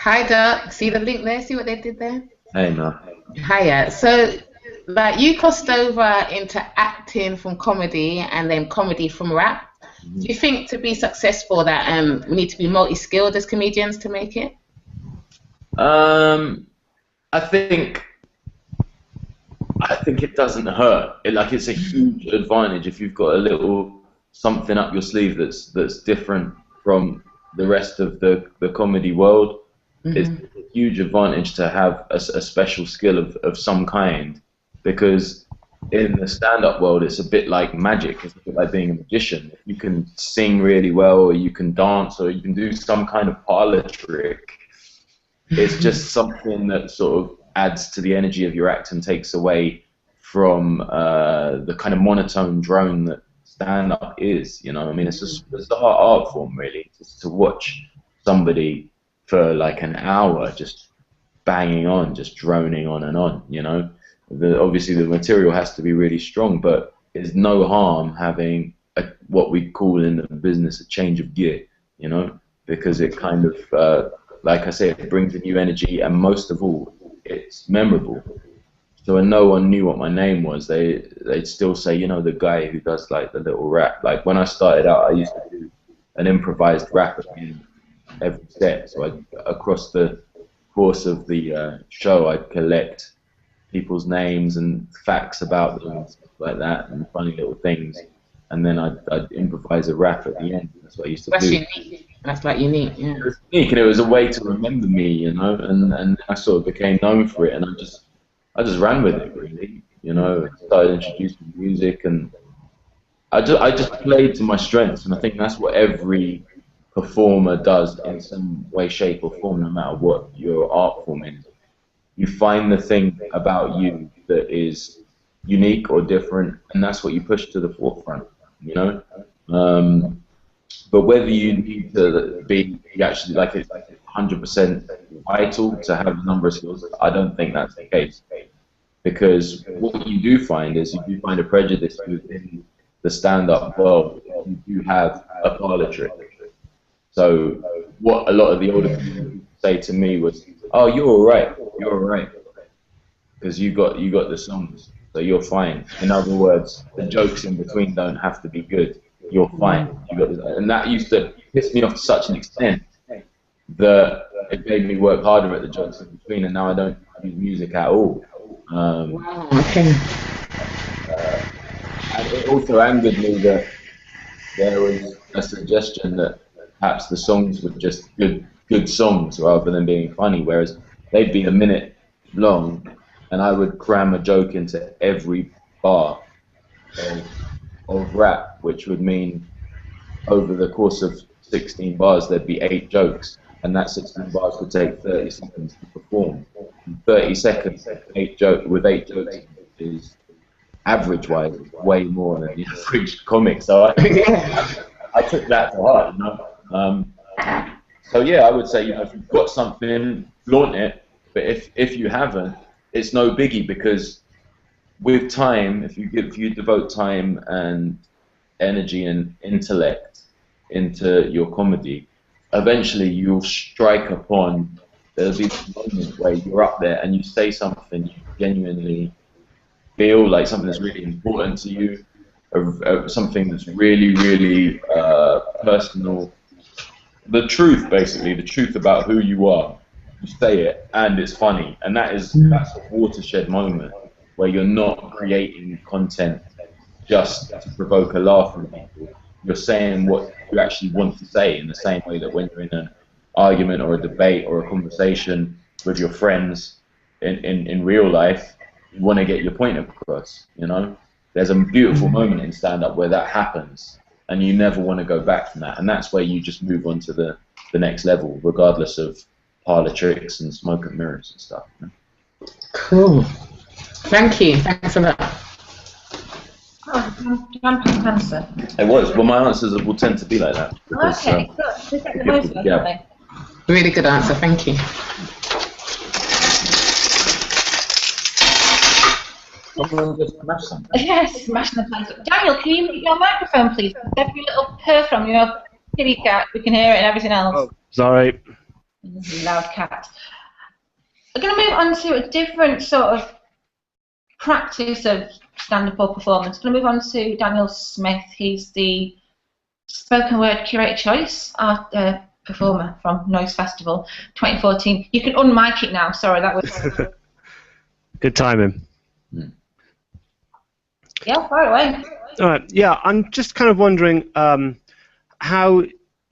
Hi, Doc. See the link there? See what they did there? Hey, no. Hiya. So, like, you crossed over into acting from comedy and then comedy from rap. Do you think to be successful that we need to be multi-skilled as comedians to make it? I think it doesn't hurt. It's a huge advantage if you've got a little something up your sleeve that's different from the rest of the comedy world. It's a huge advantage to have a special skill of some kind, because in the stand-up world it's a bit like magic. It's a bit like being a magician. If you can sing really well, or you can dance, or you can do some kind of parlor trick, it's just something that sort of adds to the energy of your act and takes away from the kind of monotone drone that stand-up is. You know, I mean, it's a art form, really, just to watch somebody for like an hour just banging on, just droning on and on. You know, obviously the material has to be really strong, but there's no harm having what we call in the business a change of gear. You know, because it kind of like I say, it brings a new energy, and most of all, it's memorable. So when no one knew what my name was, they'd still say, you know, the guy who does like the little rap. Like when I started out, I used to do an improvised rap at the end of every set. So across the course of the show, I'd collect people's names and facts about them and stuff like that, and funny little things, and then I'd improvise a rap at the end. That's what I used to do. Unique. That's like unique, yeah. It was unique, and it was a way to remember me, you know, and I sort of became known for it, and I just ran with it, really, you know. I started introducing music, and I just played to my strengths, and I think that's what every performer does in some way, shape, or form, no matter what your art form is. You find the thing about you that is unique or different, and that's what you push to the forefront, you know. But whether you need to be actually like it's 100% vital to have a number of skills, I don't think that's the case. Because what you do find is you do find a prejudice within the stand-up world. You do have a parlor trick. So what a lot of the older people say to me was, "Oh, you're all right, because you got the songs, so you're fine." In other words, the jokes in between don't have to be good. You're fine. And that used to piss me off to such an extent that it made me work harder at the jokes in between, and now I don't use music at all. Wow, okay. And it also angered me that there was a suggestion that perhaps the songs were just good songs rather than being funny, whereas they'd be a minute long, and I would cram a joke into every bar of rap, which would mean over the course of 16 bars there'd be 8 jokes, and that 16 bars would take 30 seconds to perform. In 30 seconds, 8 jokes is average-wise way more than the average comic. So I took that to heart, you know. So yeah, I would say, you know, if you've got something, flaunt it. But if you haven't, it's no biggie, because with time, if you devote time and energy and intellect into your comedy, eventually you'll strike upon, there'll be a moment where you're up there and you say something you genuinely feel like, something that's really important to you, something that's really, really personal. The truth, basically, the truth about who you are. You say it, and it's funny, and that's a watershed moment where you're not creating content just to provoke a laugh from people. You're saying what you actually want to say, in the same way that when you're in an argument or a debate or a conversation with your friends in real life, you want to get your point across, you know? There's a beautiful moment in stand-up where that happens, and you never want to go back from that, and that's where you just move on to the next level, regardless of parlor tricks and smoke and mirrors and stuff. You know? Cool. Thank you. Thanks a lot. Oh, jump answer. It was. Well, my answers will tend to be like that. Because, okay, good. The voice was, yeah. Really good answer. Thank you. Someone just smash something. Yes, smashing the place. Daniel, can you mute your microphone, please? Every little purr from your kitty cat, we can hear it and everything else. Oh, sorry. Loud cat. We're going to move on to a different sort of practice of stand-up or performance. We're going to move on to Daniel Smith. He's the spoken word curator choice performer from Noise Festival 2014. You can unmic it now. Sorry, that was good timing. Yeah, far away. All right. Yeah, I'm just kind of wondering how,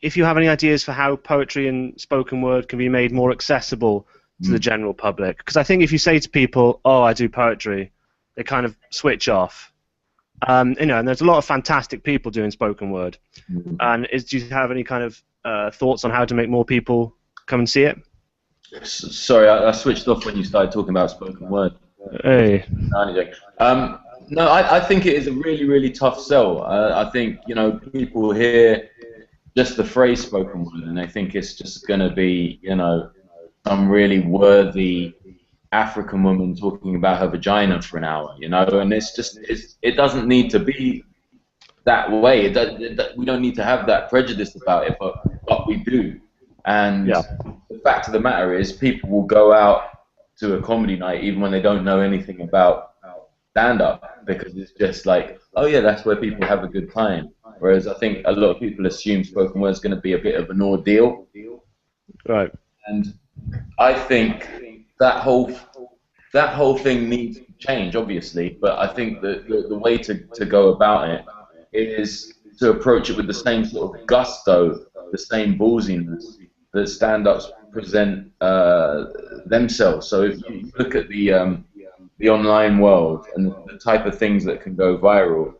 if you have any ideas for how poetry and spoken word can be made more accessible to the general public. Because I think if you say to people, "Oh, I do poetry," they kind of switch off. And there's a lot of fantastic people doing spoken word. And do you have any kind of thoughts on how to make more people come and see it? Sorry, I switched off when you started talking about spoken word. Hey. No, I think it is a really, really tough sell. I think, people hear just the phrase spoken word and they think it's just going to be, some really worthy African woman talking about her vagina for an hour, and it doesn't need to be that way. We don't need to have that prejudice about it, but we do. And the fact of the matter is, people will go out to a comedy night even when they don't know anything about stand-up, because it's just like, oh yeah, that's where people have a good time. Whereas I think a lot of people assume spoken word is going to be a bit of an ordeal. Right. And I think that whole thing needs to change, obviously, but I think that the way to go about it is to approach it with the same sort of gusto, the same ballsiness that stand-ups present themselves. So if you look at the online world and the type of things that can go viral,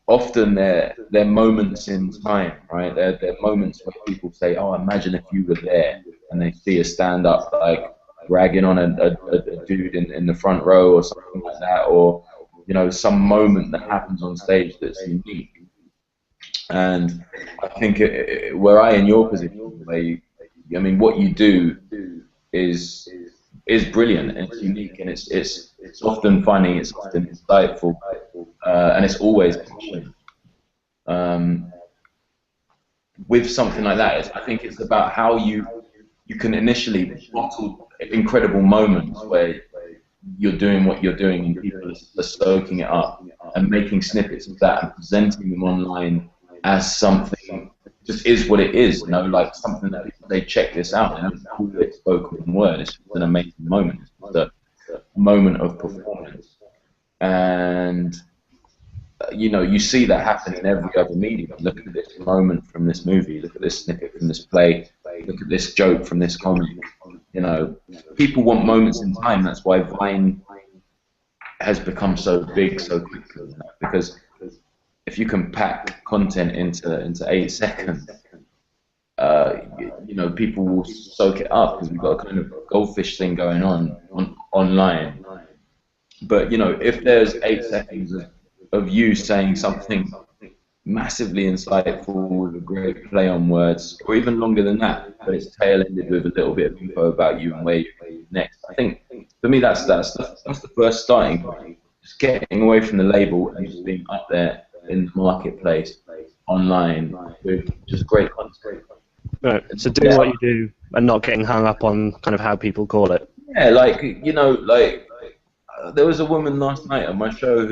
often they're moments in time, right? They're moments where people say, "Oh, imagine if you were there," and they see a stand-up like ragging on a dude in the front row or something like that, or some moment that happens on stage that's unique. And I think were I in your position, what you do is brilliant and it's unique and it's often funny, it's often insightful, and it's always passionate. With something like that, I think it's about how you can initially bottle incredible moments where you're doing what you're doing and people are soaking it up and making snippets of that and presenting them online as something just is what it is, like something that they check this out and call it spoken word. It's just an amazing moment. It's a moment of performance. And you see that happen in every other medium. Look at this moment from this movie, look at this snippet from this play, look at this joke from this comic. People want moments in time. That's why Vine has become so big so quickly, because if you can pack content into 8 seconds, people will soak it up, because we've got a kind of goldfish thing going on online. But if there's 8 seconds of you saying something massively insightful with a great play on words, or even longer than that, but it's tail-ended with a little bit of info about you and where you're going next, I think for me that's the first starting point. Just getting away from the label and just being up there in the marketplace, online, with just great content. Right. So doing what you do and not getting hung up on kind of how people call it. Yeah, there was a woman last night on my show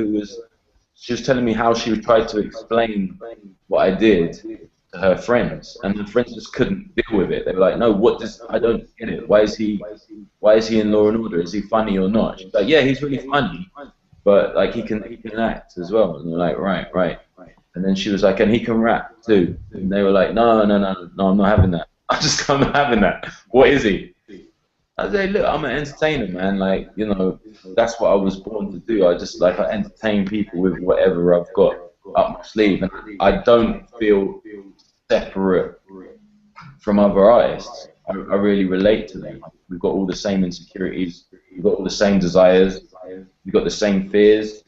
she was telling me how she would try to explain what I did to her friends, and the friends just couldn't deal with it. They were like, "No, I don't get it. Why is he in Law and Order? Is he funny or not?" She's like, "Yeah, he's really funny, but like he can act as well." And they're like, right. And then she was like, "And he can rap too." And they were like, "No, I'm not having that. I'm not having that. What is he?" I say, "Look, I'm an entertainer, man. That's what I was born to do. I entertain people with whatever I've got up my sleeve, and I don't feel separate from other artists. I really relate to them. We've got all the same insecurities. We've got all the same desires. We've got the same fears.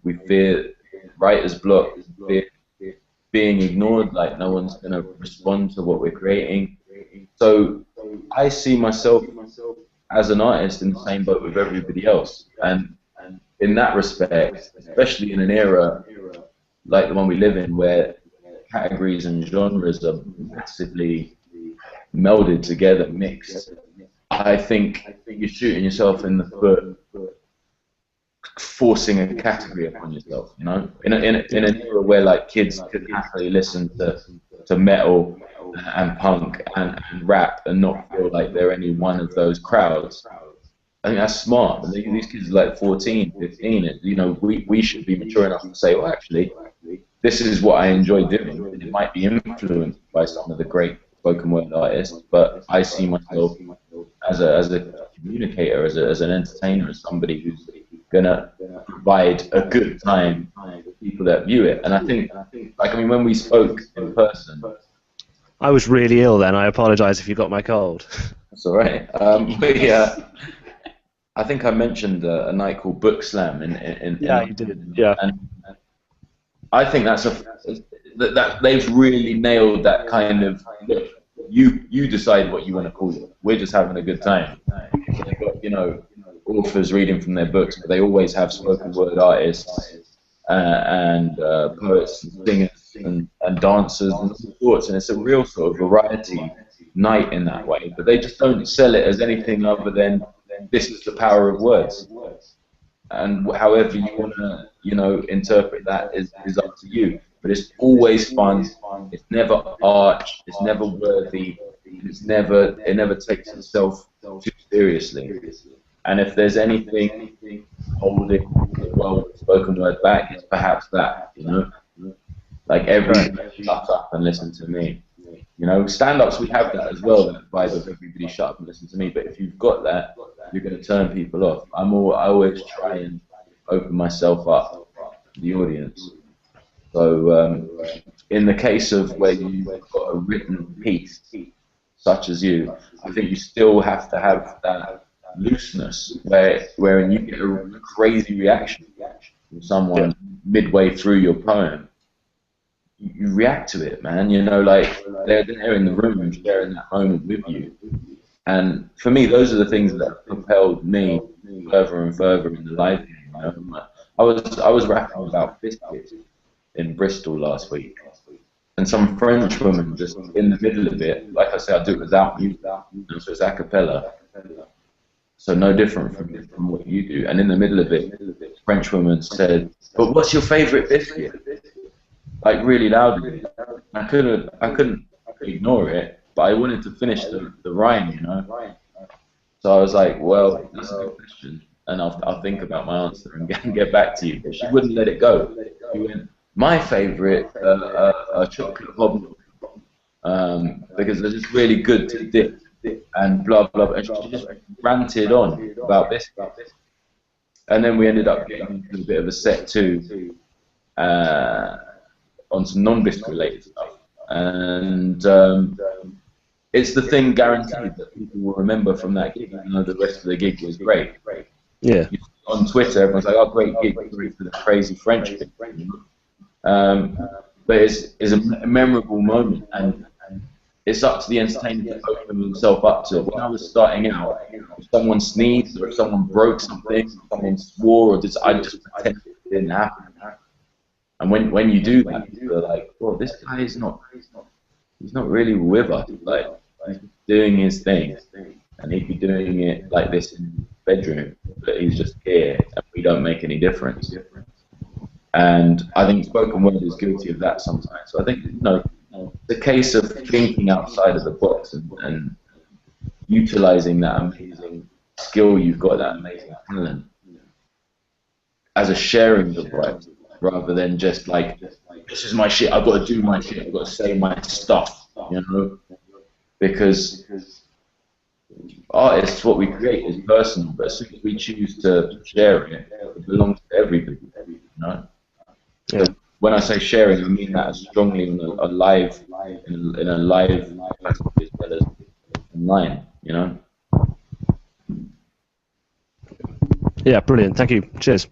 We fear writer's block. We fear being ignored. Like no one's gonna respond to what we're creating. So I see myself as an artist in the same boat with everybody else, and in that respect, especially in an era like the one we live in, where categories and genres are massively melded together, mixed, I think you're shooting yourself in the foot, forcing a category upon yourself. You know, in an era where like kids could happily listen to metal and punk and rap and not feel like they're any one of those crowds. I think that's smart. These kids are like 14, 15, and you know, we should be mature enough to say, well, actually, this is what I enjoy doing. And it might be influenced by some of the great spoken word artists, but I see myself as a communicator, as an entertainer, as somebody who's gonna provide a good time for people that view it. And I think, like, I mean, when we spoke in person, I was really ill then. I apologise if you got my cold. that's all right. I think I mentioned a night called Book Slam Yeah, you did. Yeah. And I think that they've really nailed that kind of, look, you decide what you want to call it. We're just having a good time. They've got, you know, authors reading from their books, but they always have spoken word artists and poets and singers and dancers and all sorts, and it's a real sort of variety night in that way. But they just don't sell it as anything other than this is the power of words. And however you want to, you know, interpret that is up to you. But it's always fun. It's never arch. It's never worthy. It never takes itself too seriously. And if there's anything holding the world of spoken word back, it's perhaps that, you know. Like everybody shut up and listen to me. You know, stand-ups, we have that as well, that vibe of everybody shut up and listen to me. But if you've got that, you're going to turn people off. I always try and open myself up to the audience. So in the case of where you've got a written piece, such as you, I think you still have to have that looseness wherein you get a crazy reaction from someone midway through your poem. You react to it, man. You know, like they're there in the room sharing that moment with you. And for me, those are the things that propelled me further and further in the live game. You know? I was rapping about biscuits in Bristol last week, and some French woman just in the middle of it, like I say, I do it without music, so it's a cappella. So no different from what you do. And in the middle of it, a French woman said, "But what's your favourite biscuit?" Like really loudly. I couldn't ignore it, but I wanted to finish the rhyme, you know. So I was like, well, that's a good question, and I'll think about my answer and get back to you. But she wouldn't let it go. She went, my favourite chocolate hobnob, because they're just really good to dip and blah blah blah. And she just ranted on about this. And then we ended up getting into a bit of a set too. On some non-biscuit related stuff, and it's the thing guaranteed that people will remember from that gig, even though the rest of the gig was great. Yeah. On Twitter, everyone's like, "Oh, great gig, sorry for the crazy French thing." But it's a memorable moment, and it's up to the entertainer to open himself up to it. When I was starting out, if someone sneezed or if someone broke something, someone swore, I just pretended it didn't happen. And when you do that, you're like, well, this guy he's not really with us. Like, he's doing his thing, and he'd be doing it like this in his bedroom, but he's just here, and we don't make any difference. And I think spoken word is guilty of that sometimes. So I think, you know, the case of thinking outside of the box and utilizing that amazing skill you've got, that amazing talent, as a sharing device, rather than just like, this is my shit, I've got to do my shit, I've got to say my stuff, you know? Because artists, what we create is personal, but as soon as we choose to share it, it belongs to everybody, you know? Yeah. So when I say sharing, I mean that as strongly in a live capacity as well as online, you know? Yeah, brilliant. Thank you. Cheers.